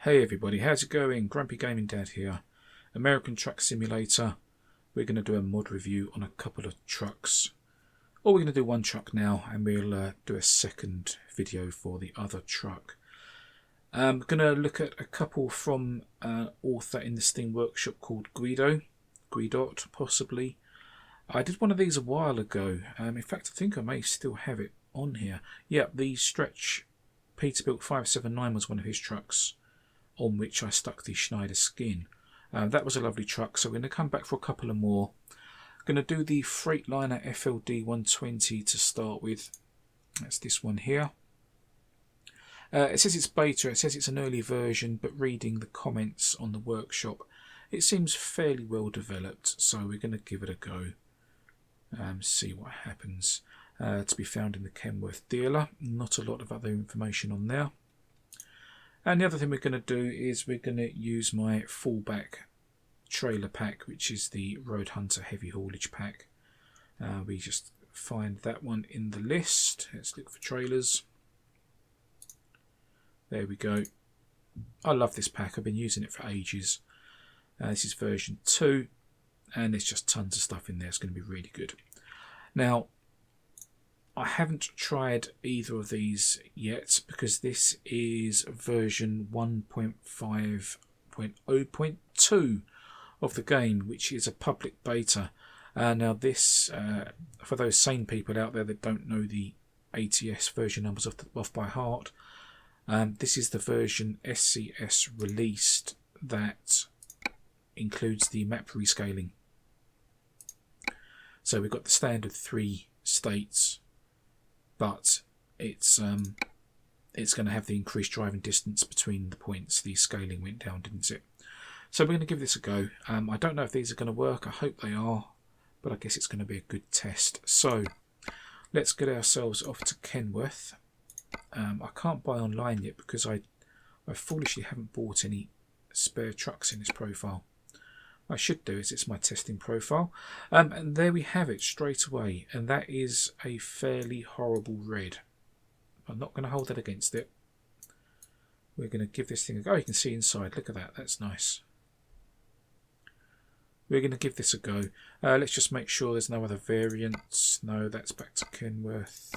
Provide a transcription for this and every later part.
Hey everybody, how's it going? Grumpy Gaming Dad here. American Truck Simulator. We're going to do a mod review on a couple of trucks. Or we're going to do one truck now and we'll do a second video for the other truck. I'm going to look at a couple from an author in the Steam Workshop called Guidot possibly. I did one of these a while ago. In fact, I think I may still have it on here. Yep, the Stretch Peterbilt 579 was one of his trucks, on which I stuck the Schneider skin. That was a lovely truck, so we're going to come back for a couple of more. I'm going to do the Freightliner FLD-120 to start with. That's this one here. It says it's beta, it says it's an early version, but reading the comments on the workshop, it seems fairly well developed, so we're going to give it a go. See what happens. To be found in the Kenworth dealer. Not a lot of other information on there. And the other thing we're going to do is we're going to use my fallback trailer pack, which is the Roadhunter heavy haulage pack. We just find that one in the list. Let's look for trailers. There we go. I love this pack. I've been using it for ages. This is version 2 and there's just tons of stuff in there. It's going to be really good. Now, I haven't tried either of these yet because this is version 1.5.0.2 of the game, which is a public beta. Now this, for those sane people out there that don't know the ATS version numbers off by heart, this is the version SCS released that includes the map rescaling. So we've got the standard 3 states, but it's going to have the increased driving distance between the points. The scaling went down, didn't it? So we're going to give this a go. I don't know if these are going to work. I hope they are, but I guess it's going to be a good test. So let's get ourselves off to Kenworth. I can't buy online yet because I foolishly haven't bought any spare trucks in this profile. What I should do is it's my testing profile. And there we have it straight away. And that is a fairly horrible red. I'm not going to hold that against it. We're going to give this thing a go. Oh, you can see inside. Look at that. That's nice. We're going to give this a go. Let's just make sure there's no other variants. No, that's back to Kenworth.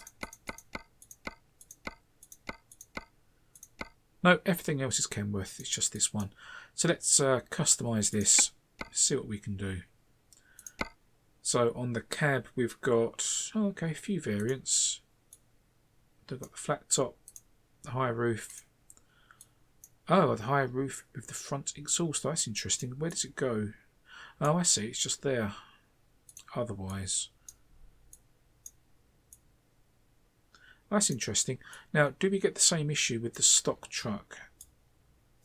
No, everything else is Kenworth. It's just this one. So let's customize this. See what we can do. So on the cab we've got a few variants. They've got the flat top, the high roof. Oh, the high roof with the front exhaust. That's interesting. Where does it go? Oh, I see. It's just there. Otherwise, that's interesting. Now, do we get the same issue with the stock truck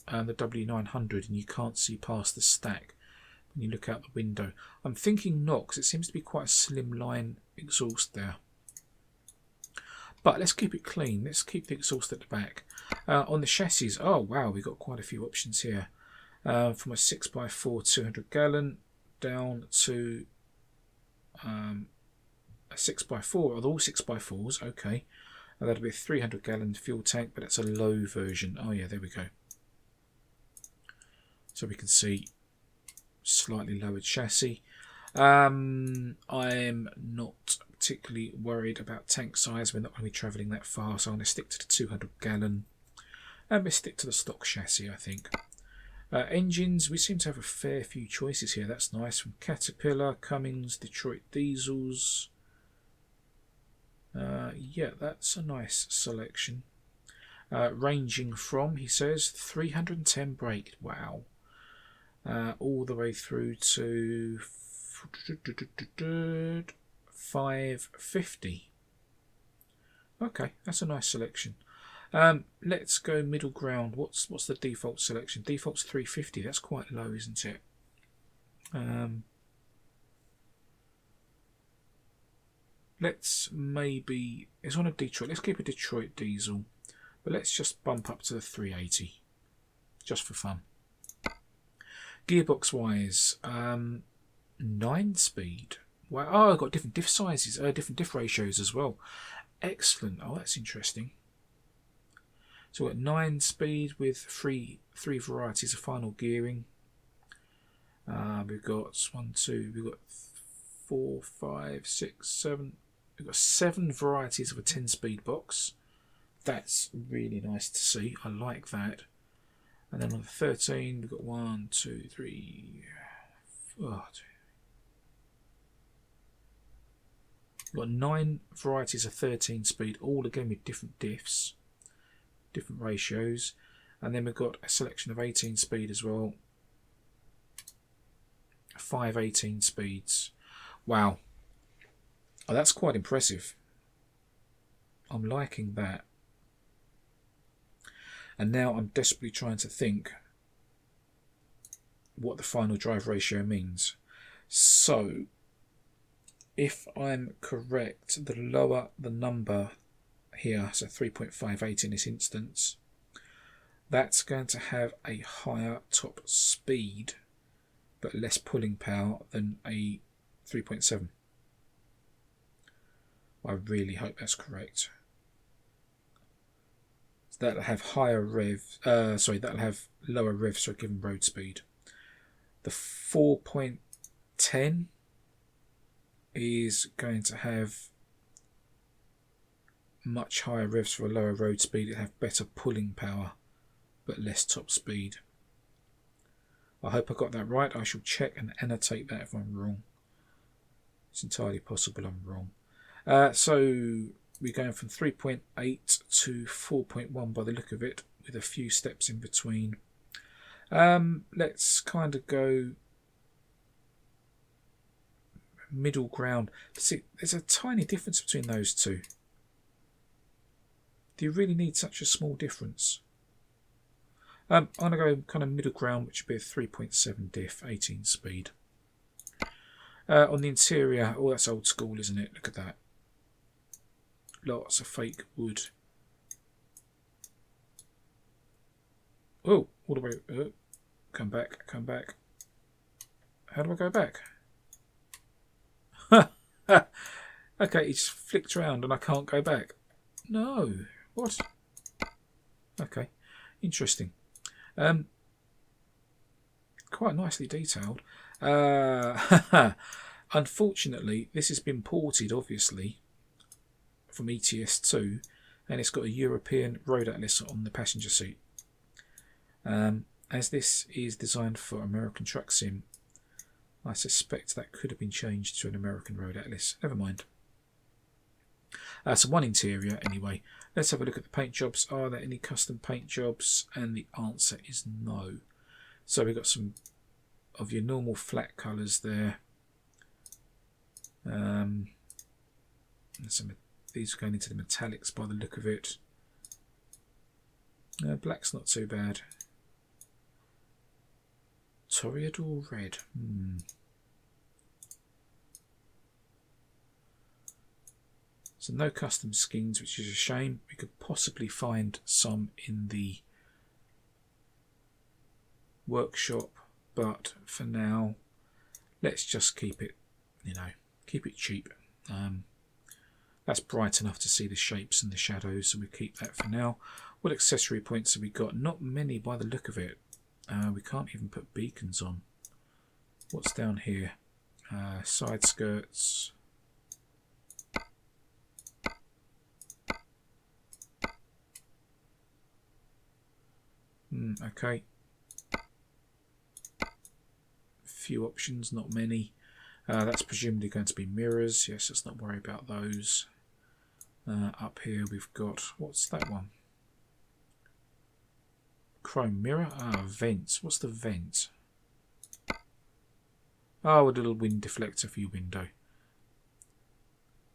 and the W900, and you can't see past the stack when you look out the window? I'm thinking not, because it seems to be quite a slim line exhaust there. But let's keep it clean. Let's keep the exhaust at the back. On the chassis, oh wow, we've got quite a few options here. From a 6x4 200 gallon down to a 6x4. Are they all 6x4s? Okay. That'll be a 300 gallon fuel tank, but it's a low version. Oh yeah, there we go. So we can see slightly lowered chassis. I'm not particularly worried about tank size. We're not going to be travelling that far, so I'm going to stick to the 200 gallon and we'll stick to the stock chassis, I think. Engines, we seem to have a fair few choices here. That's nice. From Caterpillar, Cummins, Detroit Diesels. Yeah, that's a nice selection. Ranging from, he says, 310 brake. Wow. All the way through to 550. Okay, that's a nice selection. Let's go middle ground. What's the default selection? Default's 350. That's quite low, isn't it? Let's maybe, it's on a Detroit. Let's keep a Detroit diesel, but let's just bump up to the 380, just for fun. Gearbox wise, 9-speed. Wow! Oh, I've got different diff sizes, different diff ratios as well. Excellent. Oh, that's interesting. So we've got 9 speed with three varieties of final gearing. We've got 1, 2, we've got 4, 5, 6, 7. We've got 7 varieties of a 10-speed box. That's really nice to see. I like that. And then on the 13, we've got 1, 2, 3, 4. We've got 9 varieties of 13 speed, all again with different diffs, different ratios. And then we've got a selection of 18 speed as well. 5 18 speeds. Wow. Oh, that's quite impressive. I'm liking that. And now I'm desperately trying to think what the final drive ratio means. So, if I'm correct, the lower the number here, so 3.58 in this instance, that's going to have a higher top speed but less pulling power than a 3.7. I really hope that's correct. So that'll have higher that'll have lower revs for a given road speed. The 4.10 is going to have much higher revs for a lower road speed. It'll have better pulling power but less top speed. I hope I got that right. I shall check and annotate that if I'm wrong. It's entirely possible I'm wrong. So we're going from 3.8 to 4.1 by the look of it, with a few steps in between. Let's kind of go middle ground. See, there's a tiny difference between those two. Do you really need such a small difference? I'm going to go kind of middle ground, which would be a 3.7 diff, 18 speed. On the interior, oh, that's old school, isn't it? Look at that. Lots of fake wood. Oh, all the way. Come back, come back. How do I go back? Okay, it's flicked around and I can't go back. No. What? Okay, interesting. Quite nicely detailed. Unfortunately, this has been ported, obviously, from ATS2, and it's got a European road atlas on the passenger seat. As this is designed for American Truck Sim, I suspect that could have been changed to an American road atlas. Never mind. So one interior anyway. Let's have a look at the paint jobs. Are there any custom paint jobs? And the answer is no. So we've got some of your normal flat colours there. These are going into the metallics by the look of it. Black's not too bad. Toreador red. So no custom skins, which is a shame. We could possibly find some in the workshop, but for now, let's just keep it, keep it cheap. That's bright enough to see the shapes and the shadows, so we keep that for now. What accessory points have we got? Not many by the look of it. We can't even put beacons on. What's down here? Side skirts. Okay. Few options, not many. That's presumably going to be mirrors. Yes, let's not worry about those. Up here we've got, what's that one? Chrome mirror? Vents. What's the vent? Oh, a little wind deflector for your window.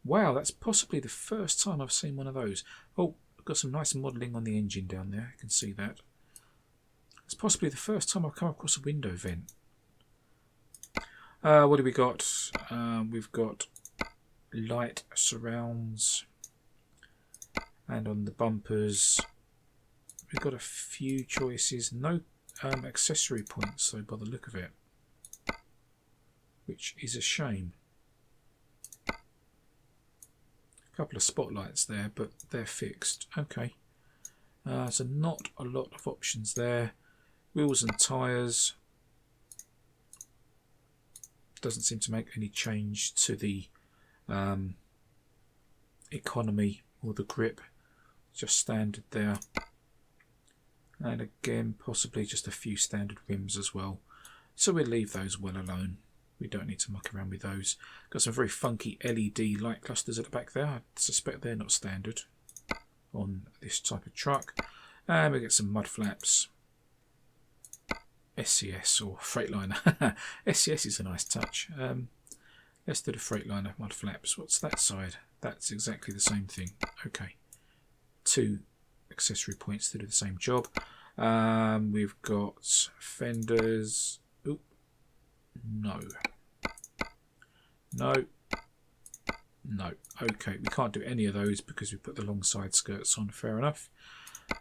Wow, that's possibly the first time I've seen one of those. Oh, I've got some nice modelling on the engine down there. You can see that. It's possibly the first time I've come across a window vent. What do we got? We've got light surrounds, and on the bumpers we've got a few choices. No accessory points though by the look of it, which is a shame. A couple of spotlights there, but they're fixed. Okay, So not a lot of options there. Wheels and tyres. Doesn't seem to make any change to the economy or the grip. Just standard there. And again, possibly just a few standard rims as well. So we'll leave those well alone. We don't need to muck around with those. Got some very funky LED light clusters at the back there. I suspect they're not standard on this type of truck. And we get some mud flaps. SCS or Freightliner. SCS is a nice touch. Let's do the Freightliner mud flaps. What's that side? That's exactly the same thing. Okay. 2 accessory points to do the same job. We've got fenders. Oop. No. No. No. Okay, we can't do any of those because we put the long side skirts on. Fair enough.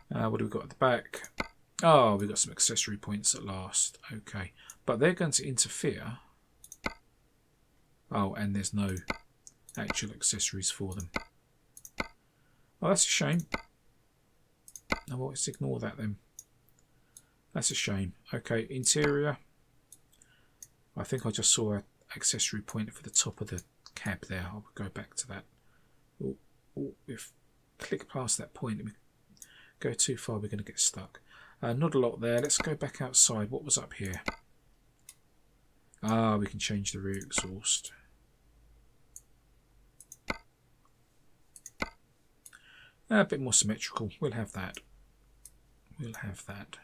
What do we got at the back? Oh, we've got some accessory points at last. Okay. But they're going to interfere. Oh, and there's no actual accessories for them. Oh, that's a shame. Oh, well, let's ignore that then. That's a shame. Okay, interior. I think I just saw an accessory point for the top of the cab there. I'll go back to that. Oh, if click past that point, if we go too far, we're going to get stuck. Not a lot there. Let's go back outside. What was up here? Ah, we can change the rear exhaust. A bit more symmetrical. We'll have that. We'll have that.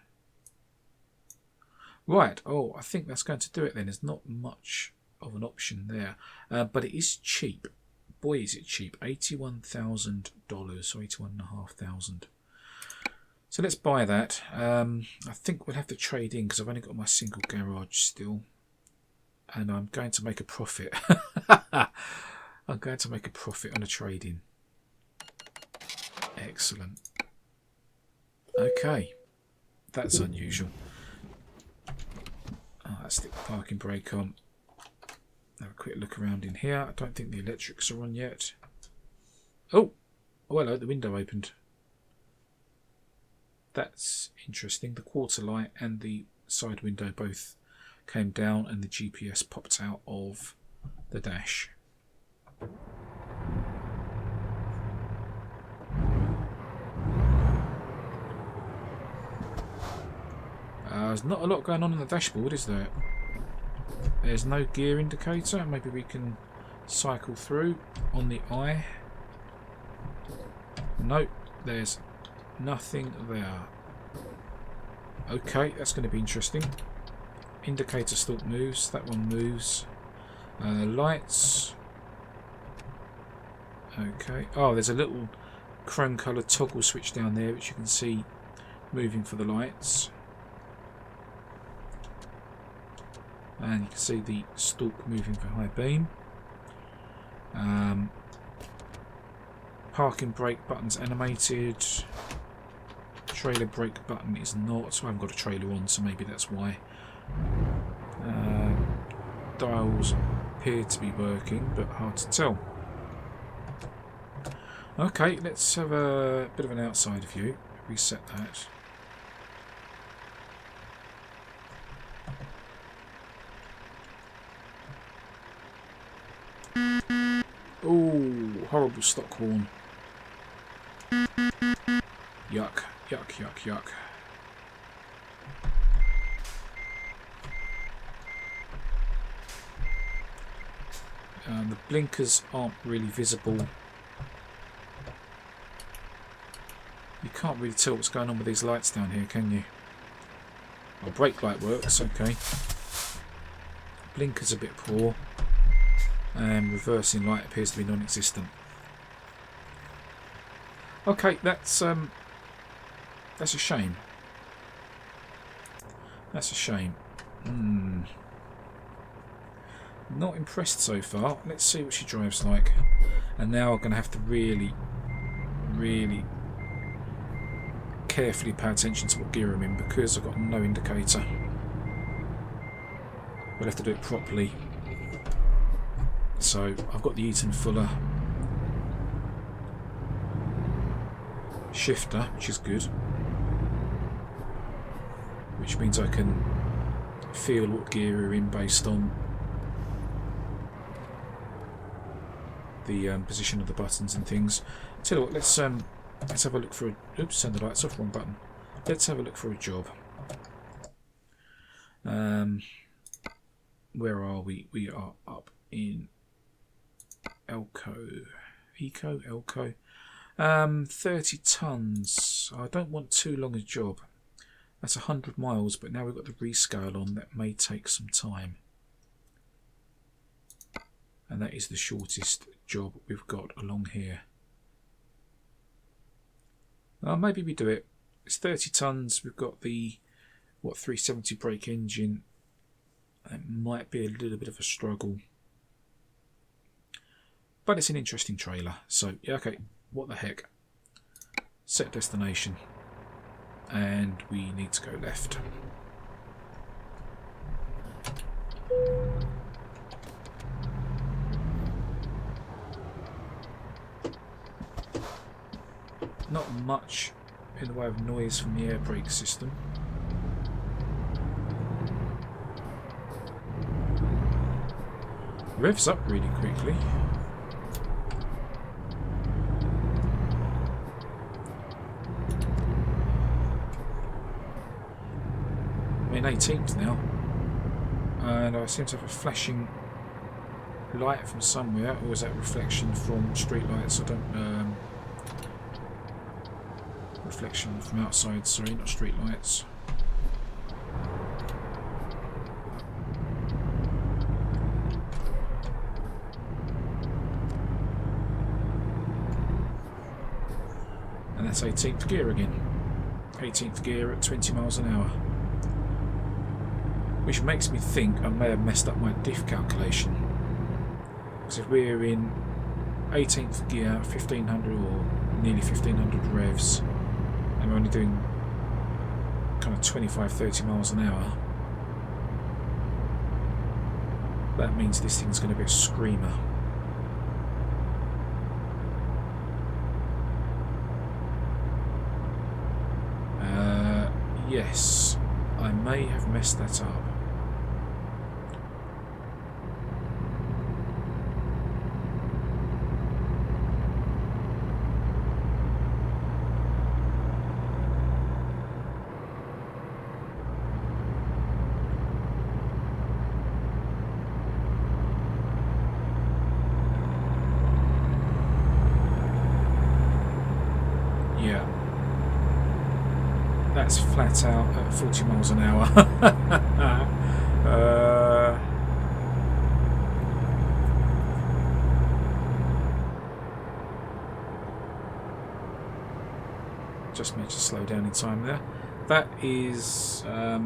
Right. Oh, I think that's going to do it then. There's not much of an option there. But it is cheap. Boy, is it cheap. $81,000 or $81,500. So let's buy that. I think we'll have to trade in because I've only got my single garage still. And I'm going to make a profit. I'm going to make a profit on a trade-in. Excellent. Okay. That's unusual. Oh, let's stick the parking brake on. Have a quick look around in here. I don't think the electrics are on yet. Oh! Oh, hello, the window opened. That's interesting. The quarter light and the side window both came down and the GPS popped out of the dash. There's not a lot going on the dashboard, is there? There's no gear indicator. Maybe we can cycle through on the eye. Nope, there's nothing there. Okay, that's going to be interesting. Indicator still moves. That one moves. Lights. Okay. Oh, there's a little chrome coloured toggle switch down there which you can see moving for the lights. And you can see the stalk moving for high beam. Parking brake button's animated. Trailer brake button is not. So I haven't got a trailer on, so maybe that's why. Dials appear to be working, but hard to tell. Okay, let's have a bit of an outside view. Reset that. Oh, horrible stock horn. Yuck, yuck, yuck, yuck. The blinkers aren't really visible. You can't really tell what's going on with these lights down here, can you? Oh, brake light works, okay. Blinker's a bit poor. And reversing light appears to be non-existent. Okay, that's a shame. That's a shame. Not impressed so far. Let's see what she drives like. And now I'm going to have to really, really carefully pay attention to what gear I'm in because I've got no indicator. We'll have to do it properly. So I've got the Eaton Fuller. shifter, which is good. Which means I can feel what gear we're in based on the position of the buttons and things. Tell you what, let's have a look for a... Oops, turn the lights off, wrong button. Let's have a look for a job. Where are we? We are up in Elko. 30 tons. I don't want too long a job. That's 100 miles, but now we've got the rescale on. That may take some time. And that is the shortest job we've got along here. Maybe we do it. It's 30 tons. We've got the 370 brake engine. It might be a little bit of a struggle, but it's an interesting trailer. So yeah, okay. What the heck? Set destination, and we need to go left. Not much in the way of noise from the air brake system. Revs up really quickly. I'm in 18th now, and I seem to have a flashing light from somewhere, or is that reflection from street lights? I don't. Reflection from outside, sorry, not street lights. And that's 18th gear again. 18th gear at 20 miles an hour. Which makes me think I may have messed up my diff calculation. Because if we're in 18th gear, 1500 or nearly 1500 revs, and we're only doing kind of 25-30 miles an hour, that means this thing's going to be a screamer. Yes, I may have messed that up. That's flat out at 40 miles an hour. Just managed to slow down in time there. That is a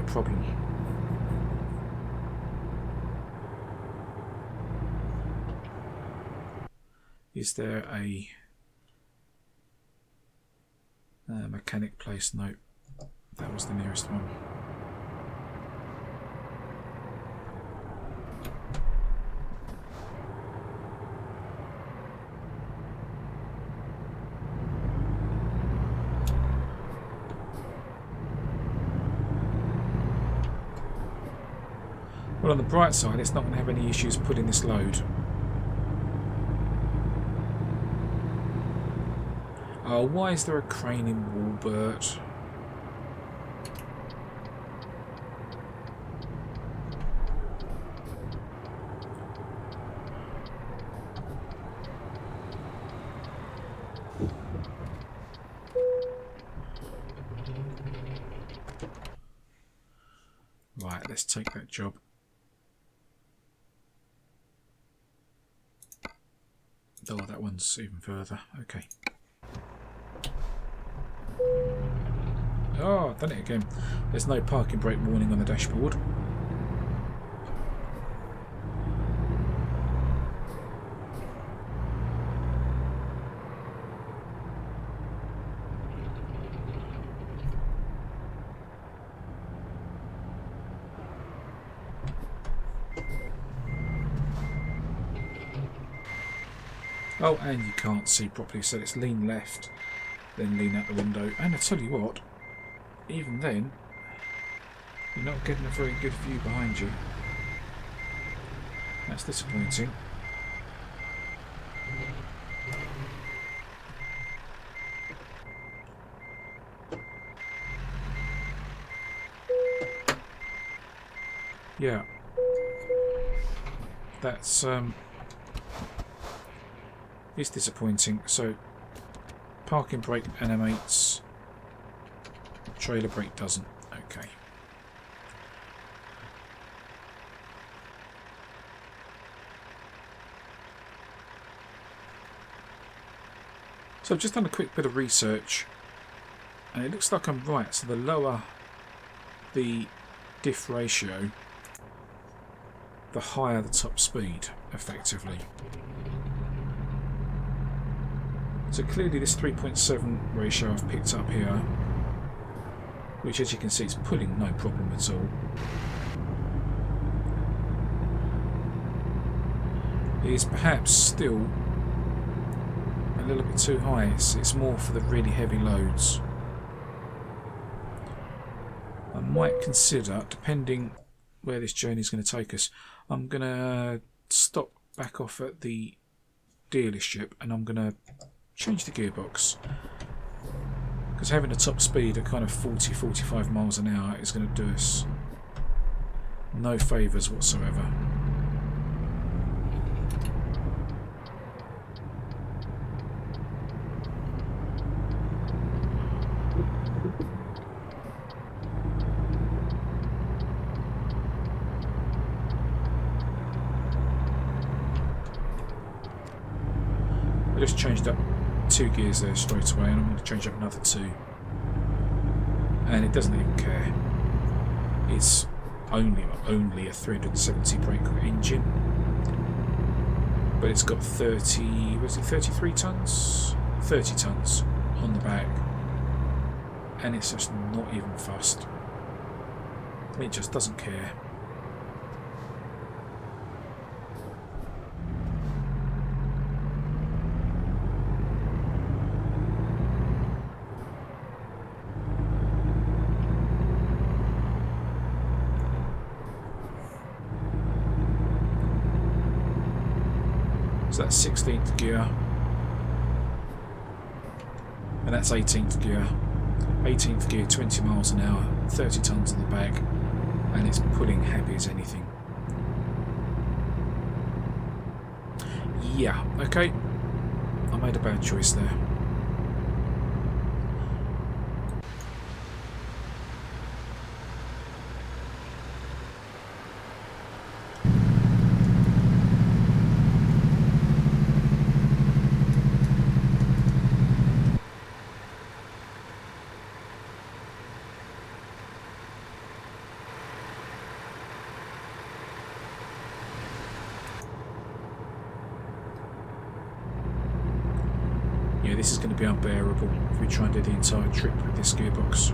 problem. Is there a mechanic place? No, that was the nearest one. Well, on the bright side, it's not going to have any issues putting this load. Oh, why is there a crane in Walbert? Right, let's take that job. Oh, that one's even further. Okay. Oh, I've done it again. There's no parking brake warning on the dashboard. Oh, and you can't see properly, so let's lean left, then lean out the window. And I tell you what, even then, you're not getting a very good view behind you. That's disappointing. Yeah. That's it's disappointing. So parking brake animates, trailer brake doesn't. Okay. So I've just done a quick bit of research and it looks like I'm right. So the lower the diff ratio, the higher the top speed, effectively. So clearly this 3.7 ratio I've picked up here, which as you can see is pulling no problem at all, is perhaps still a little bit too high. It's more for the really heavy loads. I might consider, depending where this journey is going to take us, I'm going to stop back off at the dealership and I'm going to change the gearbox, because having a top speed at kind of 40-45 miles an hour is going to do us no favours whatsoever. I just changed up 2 gears there straight away, and I'm going to change up another 2, and it doesn't even care. It's only a 370 brake engine, but it's got 33 tons, 30 tons on the back, and it's just not even fussed. It just doesn't care. So that's 16th gear, and that's 18th gear. 18th gear, 20 miles an hour, 30 tons in the back, and it's pulling happy as anything. Yeah, okay, I made a bad choice there. Yeah, this is going to be unbearable if we try and do the entire trip with this gearbox.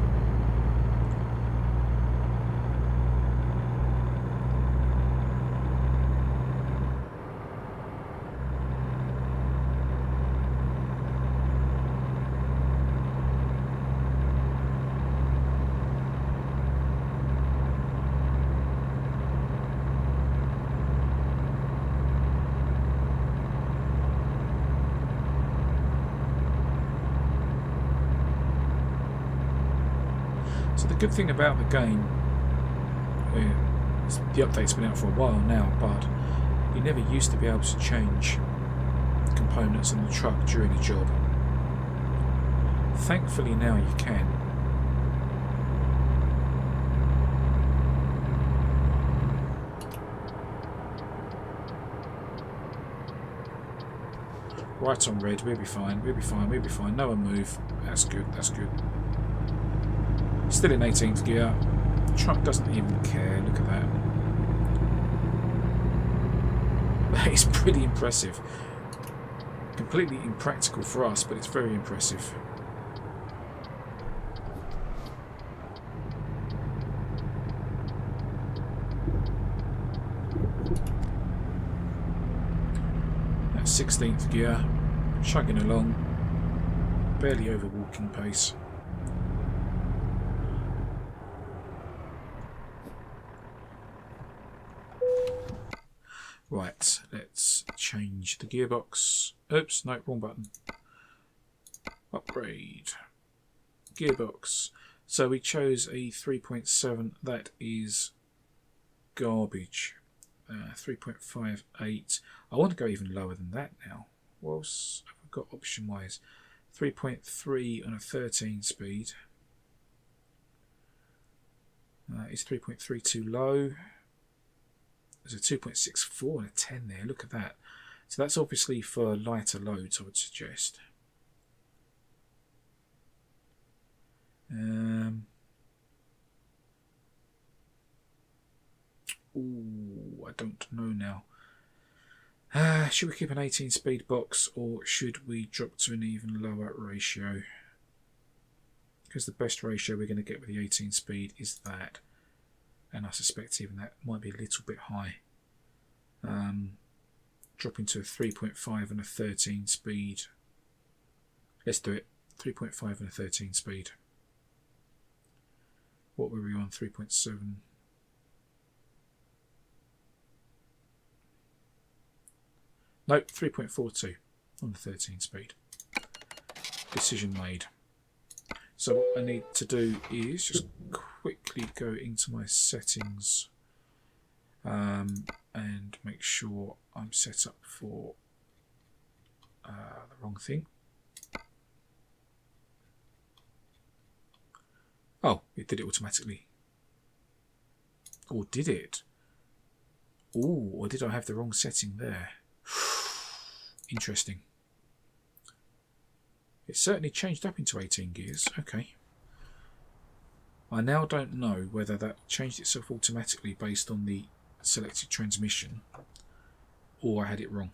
So the good thing about the game, the update's been out for a while now, but you never used to be able to change components on the truck during a job. Thankfully now you can. Right on red, we'll be fine, we'll be fine, we'll be fine. No one move. That's good, that's good. Still in 18th gear. The truck doesn't even care. Look at that. That is pretty impressive. Completely impractical for us, but it's very impressive. That's 16th gear. chugging along, barely over walking pace. Right, let's change the gearbox. Oops, no, wrong button. Upgrade. Gearbox. So we chose a 3.7, that is garbage. 3.58. I want to go even lower than that now. What else have I got option wise? 3.3 on a 13 speed. Is 3.3 too low? There's a 2.64 and a 10 there. Look at that. So that's obviously for lighter loads, I would suggest. Ooh, I don't know now. Should we keep an 18 speed box, or should we drop to an even lower ratio? Because the best ratio we're going to get with the 18 speed is that. And I suspect even that might be a little bit high. Dropping to a 3.5 and a 13 speed. Let's do it. 3.5 and a 13 speed. What were we on? 3.7. Nope, 3.42 on the 13 speed. Decision made. So what I need to do is just quickly go into my settings and make sure I'm set up for the wrong thing. Oh, it did it automatically. Or did it? Ooh, or did I have the wrong setting there? Interesting. It certainly changed up into 18 gears. Okay. I now don't know whether that changed itself automatically based on the selected transmission, or I had it wrong.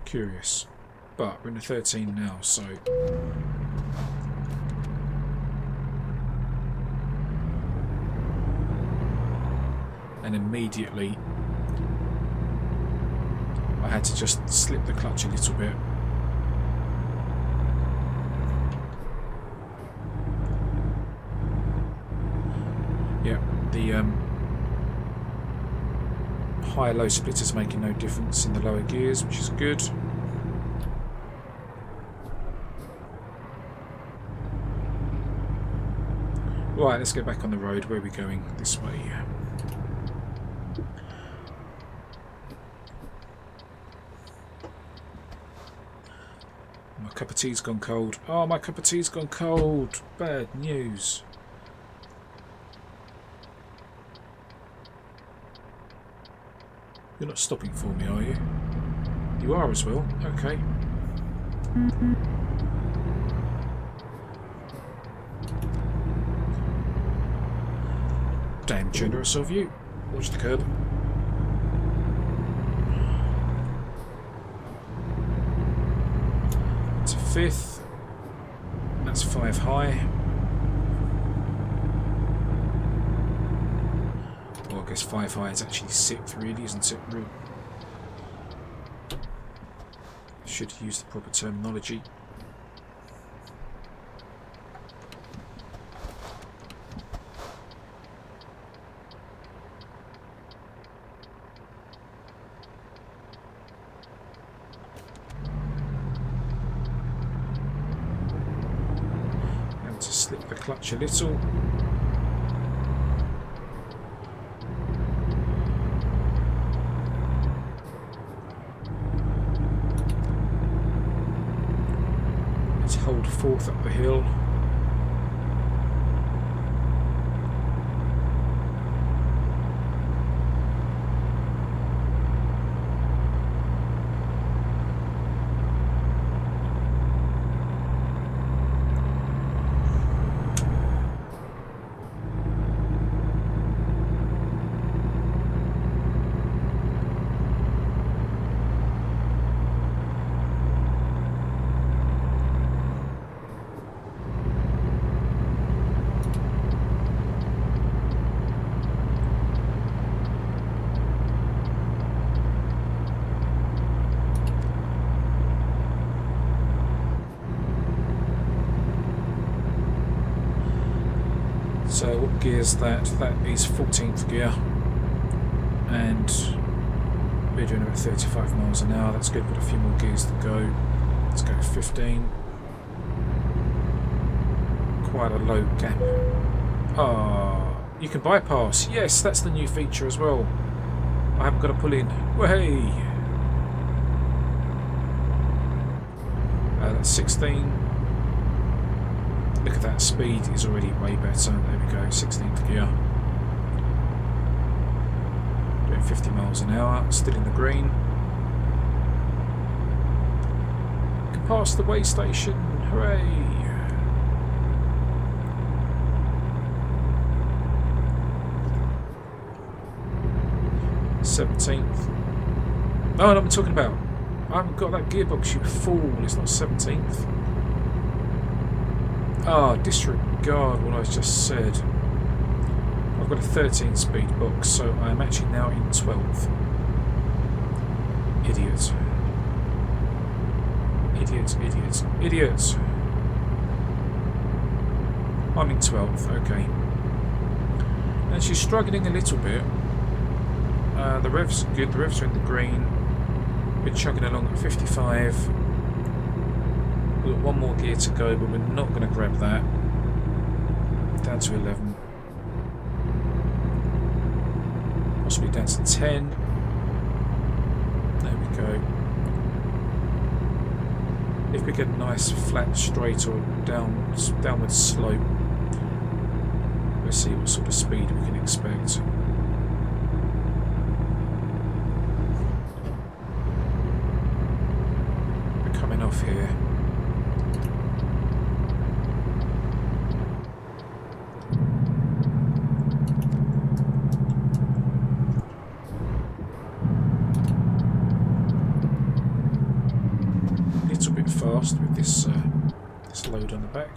Curious. But we're in a 13 now, so and immediately I had to just slip the clutch a little bit. Yeah, the high-low splitter's making no difference in the lower gears, which is good. Right, let's get back on the road. Where are we going? This way. My cup of tea's gone cold. Oh, my cup of tea's gone cold. Bad news. You're not stopping for me, are you? You are as well. Okay. Damn generous of you. Watch the curb. It's a 5th. That's 5 high. Well, I guess 5 high is actually 6th, really, isn't it? Should use the proper terminology. Slip the clutch a little. Let's hold 4th up the hill. So what gear is that? That is 14th gear, and we're doing about 35 miles an hour. That's good. Got a few more gears to go. Let's go 15. Quite a low gap. Ah, you can bypass. Yes, that's the new feature as well. I haven't got to pull in. Way. That's 16. Look at that, speed is already way better. There we go, 16th gear. Doing 50 miles an hour, still in the green. Can pass the way station, hooray! '17th. Oh, what I'm talking about. I haven't got that gearbox, you fool. It's not 17th. Ah, disregard what I just said. I've got a 13 speed box, so I am actually now in 12th. Idiots. Idiots, idiots, idiots. I'm in 12th, okay. And she's struggling a little bit. The revs are good, the revs are in the green. We're chugging along at 55. We've got one more gear to go, but we're not going to grab that. Down to 11. Possibly down to 10. There we go. If we get a nice flat, straight or downward slope, we'll see what sort of speed we can expect. We're coming off here. With this this load on the back.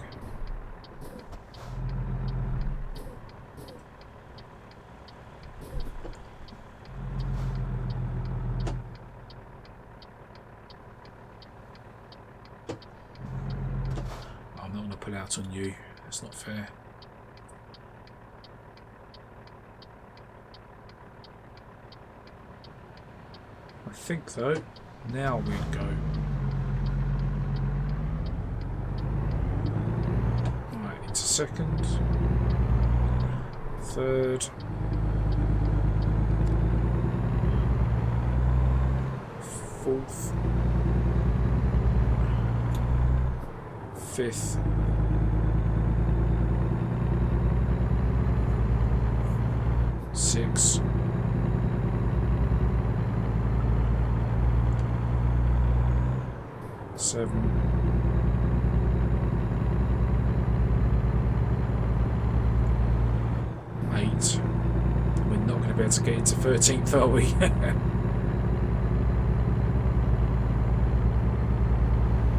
I'm not going to pull out on you. That's not fair. I think though, now we'd go. Second, third, fourth, fifth, sixth, seven, 8. We're not going to be able to get into 13th, are we?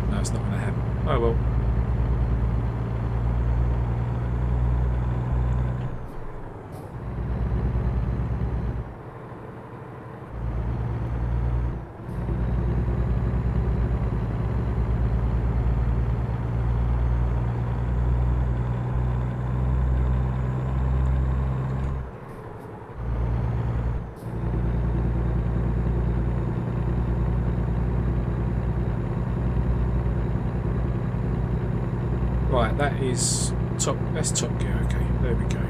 No, it's not going to happen. Oh well. Right, that is top. That's top gear. Okay, there we go.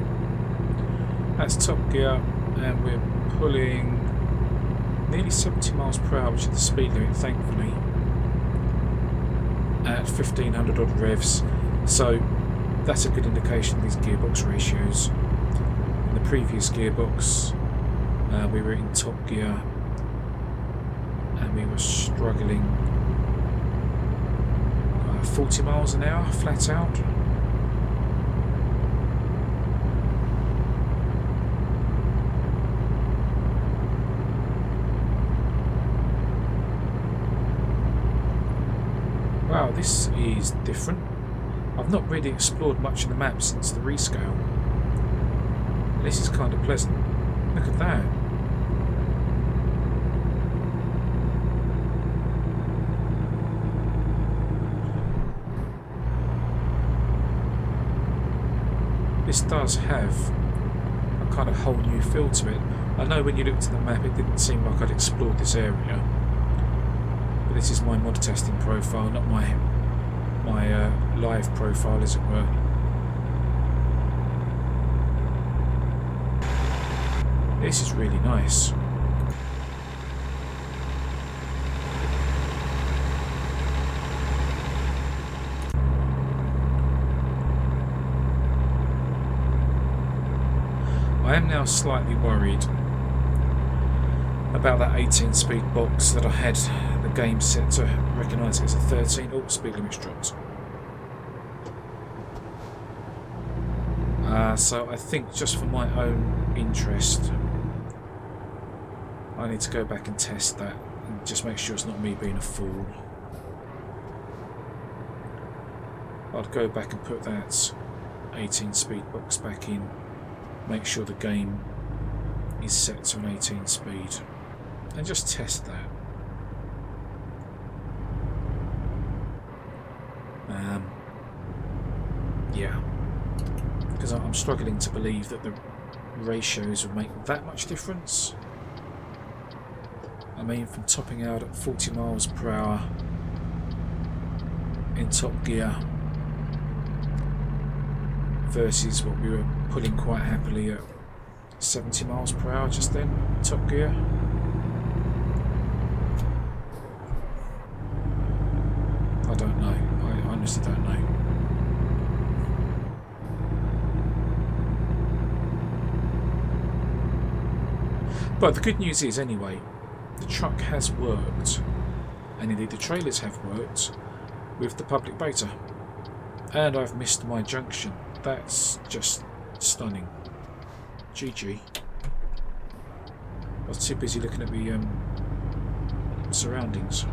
That's top gear, and we're pulling nearly 70 miles per hour, which is the speed limit, thankfully, at 1500 odd revs. So that's a good indication of these gearbox ratios. In the previous gearbox, we were in top gear, and we were struggling. 40 miles an hour, flat out. Wow, this is different. I've not really explored much of the map since the rescale. This is kind of pleasant. Look at that. this does have a kind of whole new feel to it. I know when you looked at the map it didn't seem like I'd explored this area, but this is my mod testing profile, not my live profile, as it were. This is really nice. I am now slightly worried about that 18-speed box that I had the game set to recognise it as a 13. Oh, speed limit's dropped. So I think just for my own interest, I need to go back and test that and just make sure it's not me being a fool. I'd go back and put that 18-speed box back in, make sure the game is set to an 18 speed, and just test that. Yeah, because I'm struggling to believe that the ratios would make that much difference. I mean, from topping out at 40 miles per hour in top gear versus what we were pulling quite happily at 70 miles per hour just then, top gear. I don't know. I honestly don't know. But the good news is, anyway, the truck has worked, and indeed the trailers have worked with the public beta. And I've missed my junction. That's just stunning. GG. I was too busy looking at the surroundings.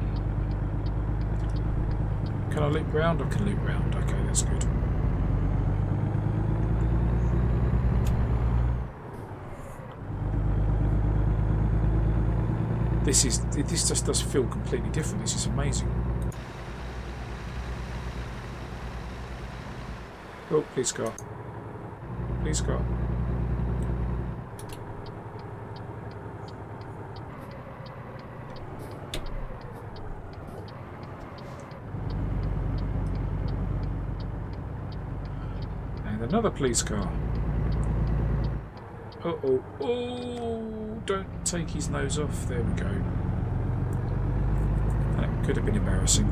Can I loop round? I can loop round. Okay, that's good. This just does feel completely different. This is amazing. Oh, please go. Please go. And another police car. Uh-oh. Oh, don't take his nose off. There we go. That could have been embarrassing.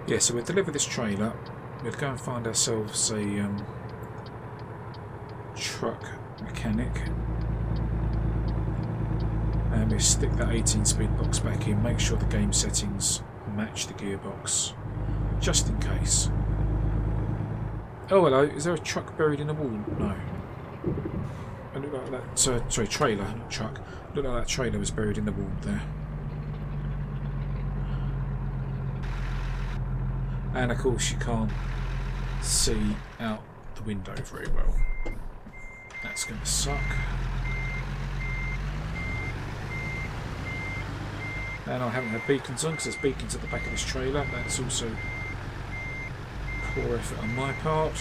Yeah, so we'll deliver this trailer. We'll go and find ourselves a truck mechanic, and we'll stick that 18-speed box back in. Make sure the game settings match the gearbox, just in case. Oh, hello. Is there a truck buried in the wall? No. It looked like that. Sorry, trailer, not truck. It looked like that trailer was buried in the wall there. And of course you can't see out the window very well. That's going to suck. And I haven't had beacons on because there's beacons at the back of this trailer. That's also poor effort on my part.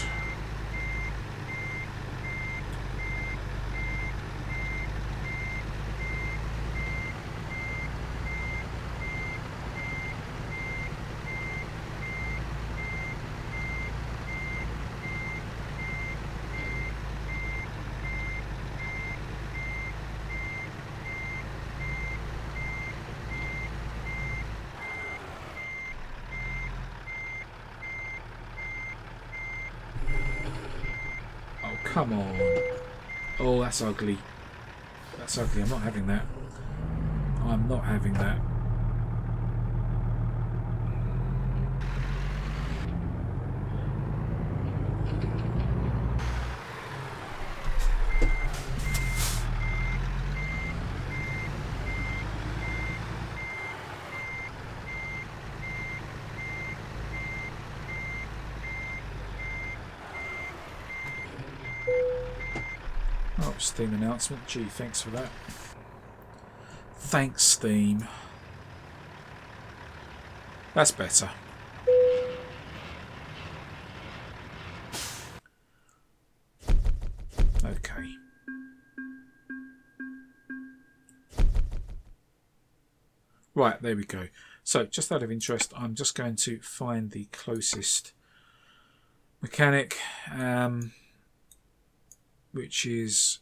Come on. Oh, that's ugly. That's ugly. I'm not having that. I'm not having that. Oh, Steam announcement. Gee, thanks for that. Thanks, Steam. That's better. Okay. Right, there we go. So, just out of interest, I'm just going to find the closest mechanic, which is,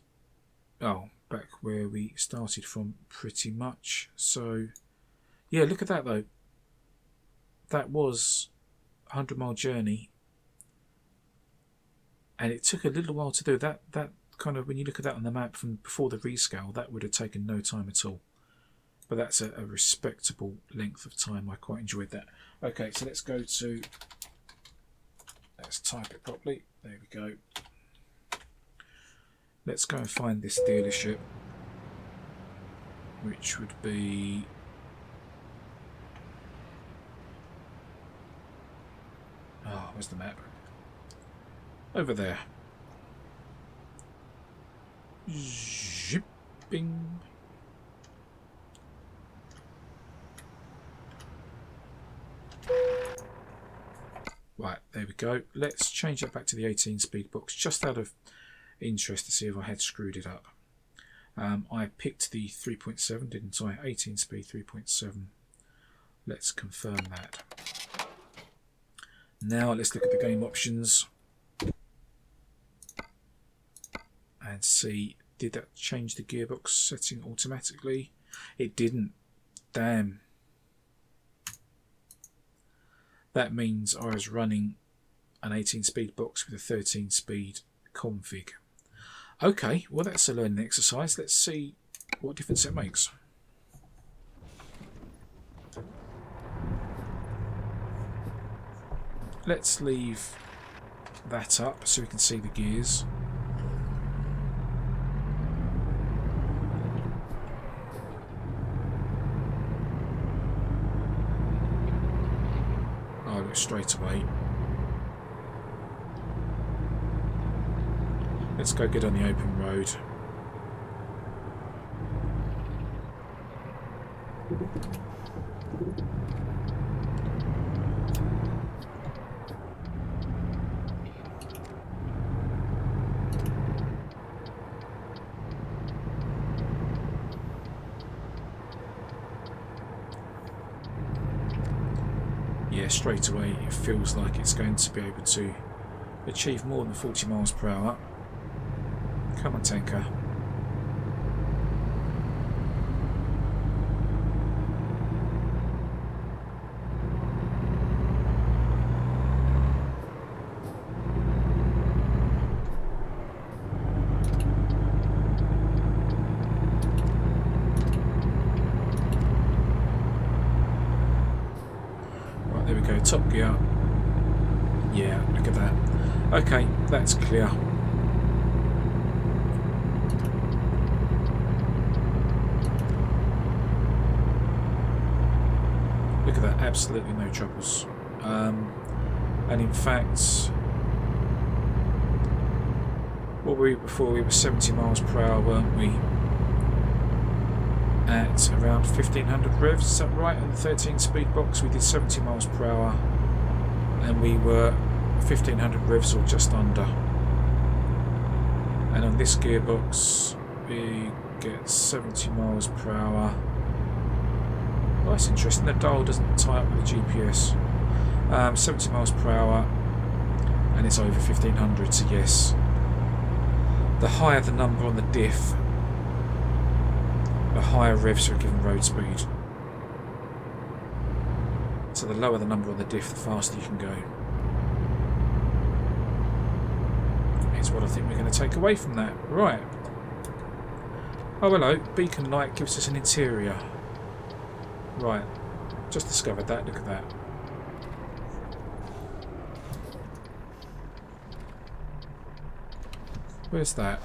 oh, back where we started from pretty much. So, yeah, look at that though. That was a 100-mile journey, and it took a little while to do that. That kind of, when you look at that on the map from before the rescale, that would have taken no time at all. But that's a respectable length of time. I quite enjoyed that. Okay, so let's go to, let's type it properly. There we go. Let's go and find this dealership, which would be, oh, where's the map? Over there. Zipping. Right, there we go. Let's change that back to the 18-speed box, just out of interest to see if I had screwed it up. I picked the 3.7, didn't I? 18-speed 3.7. Let's confirm that. Now let's look at the game options and see, did that change the gearbox setting automatically? It didn't. Damn. That means I was running an 18-speed box with a 13-speed config. Okay, well that's a learning exercise. Let's see what difference it makes. Let's leave that up so we can see the gears. I'll look straight away. Let's go get on the open road. Yeah, straight away it feels like it's going to be able to achieve more than 40 miles per hour. Come on, tanker. Right, there we go, top gear. Yeah, look at that. Okay, that's clear. Look at that, absolutely no troubles. And in fact, what were we before? We were 70 miles per hour, weren't we? At around 1500 revs, is that right? On the 13-speed box we did 70 miles per hour and we were 1500 revs or just under. And on this gearbox we get 70 miles per hour. Well, that's interesting, the dial doesn't tie up with the GPS. 70 miles per hour and it's over 1500, so yes. The higher the number on the diff, the higher revs are given road speed. So the lower the number on the diff, the faster you can go. It's what I think we're going to take away from that. Right. Oh hello, beacon light gives us an interior. Right, just discovered that, look at that. Where's that?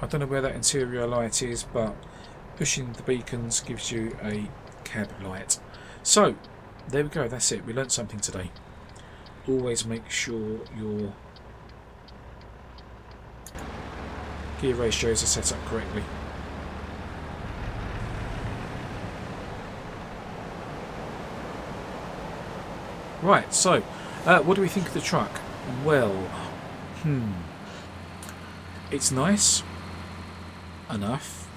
I don't know where that interior light is, but pushing the beacons gives you a cab light. So, there we go, that's it. We learnt something today. Always make sure your gear ratios are set up correctly. Right, so what do we think of the truck? Well, it's nice enough.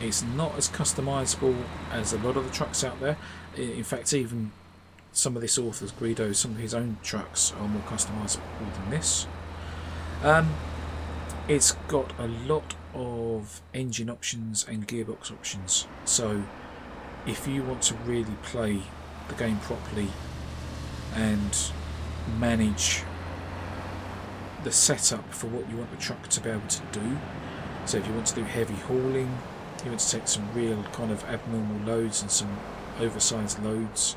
It's not as customizable as a lot of the trucks out there. In fact, even some of this author's, Guido, some of his own trucks are more customizable than this. It's got a lot of engine options and gearbox options, so if you want to really play the game properly and manage the setup for what you want the truck to be able to do, so if you want to do heavy hauling, you want to take some real kind of abnormal loads and some oversized loads,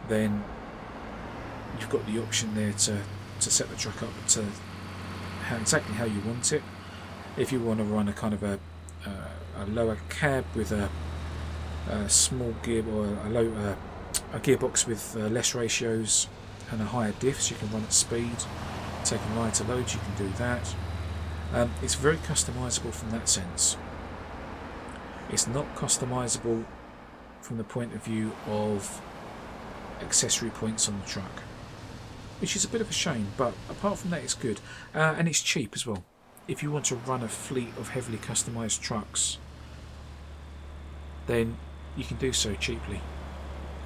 then you've got the option there to set the truck up to exactly how you want it. If you want to run a kind of a lower cab with a small gear, or a gearbox with less ratios and a higher diff, so you can run at speed, taking lighter loads, you can do that. It's very customizable from that sense. It's not customizable from the point of view of accessory points on the truck, which is a bit of a shame, but apart from that it's good. And it's cheap as well. If you want to run a fleet of heavily customized trucks, then you can do so cheaply.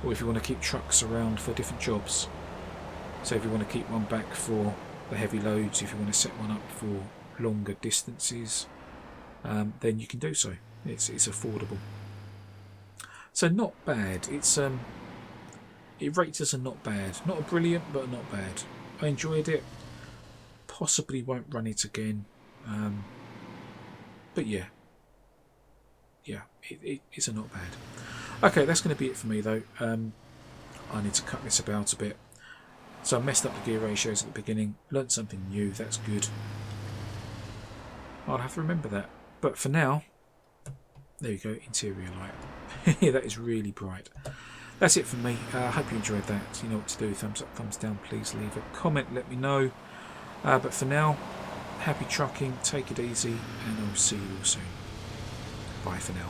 Or if you want to keep trucks around for different jobs, so if you want to keep one back for the heavy loads, if you want to set one up for longer distances, then you can do so. It's affordable. So not bad. It rates as a not bad. Not a brilliant, but not bad. I enjoyed it. Possibly won't run it again. But yeah, it's a not bad. Okay, that's going to be it for me though. I need to cut this about a bit. So I messed up the gear ratios at the beginning. Learned something new. That's good. I'll have to remember that. But for now, there you go. Interior light. That is really bright. That's it for me. I hope you enjoyed that. You know what to do. Thumbs up, thumbs down. Please leave a comment. Let me know. But for now, happy trucking. Take it easy, and I'll see you all soon. Bye for now.